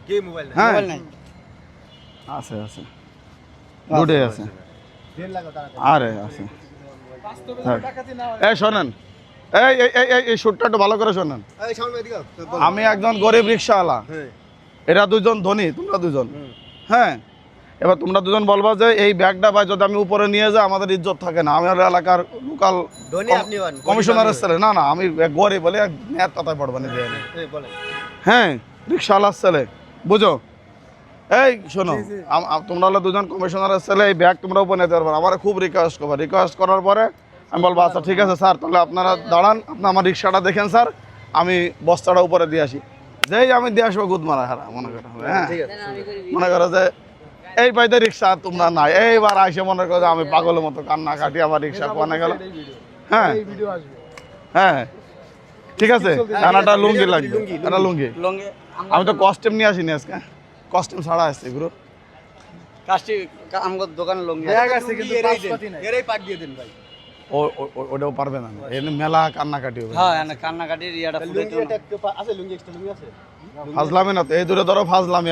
কি মোবাইল নাই? হ্যাঁ মোবাইল নাই। আছে আছে দুটোই আছে আরে আছে এই শোনেন এই এই এই এই শুটটা একটু ভালো করে শোনেন এই সামনে এদিকে আও। বল। আমি একজন গরিব রিক্সাওয়ালা হ্যাঁ। এরা দুজন ধনী তোমরা দুজন হ্যাঁ এবার তোমরা দুজন বলবা যে এই ব্যাগটা ভাই যদি আমি উপরে নিয়ে যাই আমাদের ইজ্জত থাকে না আমি হলো এলাকার লোকাল ধনী আপনি হন। কমিশনারের ছেলে না না আমি এক গরিব বলে এক নেয়ার কথায় পড়বা না যে এই বলেন। হ্যাঁ রিক্সাওয়ালার ছেলে বুঝো এই শোনো তোমরা হলো দুজন কমিশনারের ছেলে এই ব্যাগ তোমরা উপরে নিতে পারবে না। আমার খুব রিকোয়েস্ট করবো রিকোয়েস্ট করার পরে আমি বলবো আচ্ছা ঠিক আছে স্যার তাহলে আপনারা দাঁড়ান আপনি আমার রিক্সাটা দেখেন স্যার আমি বস্তাটা উপরে দিয়ে আসি যেই আমি দিয়ে আসবো গুদ মারা হারা মনে করো হ্যাঁ ঠিক আছে। মনে করো যে এই পাইতে রিক্সা তোমরা নাই এইবার আইসে মনে করো যে আমি পাগলের মতো কান্না কাটি আমার রিক্সা কোনে গেল হ্যাঁ হ্যাঁ ঠিক আছে একটা লুঙ্গি লাগবে একটা লুঙ্গি লঙ্গে আমি তো কস্টিউম নিয়ে আসিনি আজকে কস্টিউম ছাড়া আসছে এগুলো কাস্টি আমগো দোকানে লঙ্গি ব্যাগ আছে কিন্তু পাঁচপাতি নাই। এরাই পাক দিয়ে দেন ভাই। ওটাও পারবে না এনে মেলা কান্নাকাটি হবে হ্যাঁ কান্নাকাটির ইয়াটা ফুটে লুঙ্গি এটা একটু আছে লুঙ্গি এক্সট্রা লুঙ্গি আছে? ফাজলামি না তো এই দূরে ধরো ফাজলামি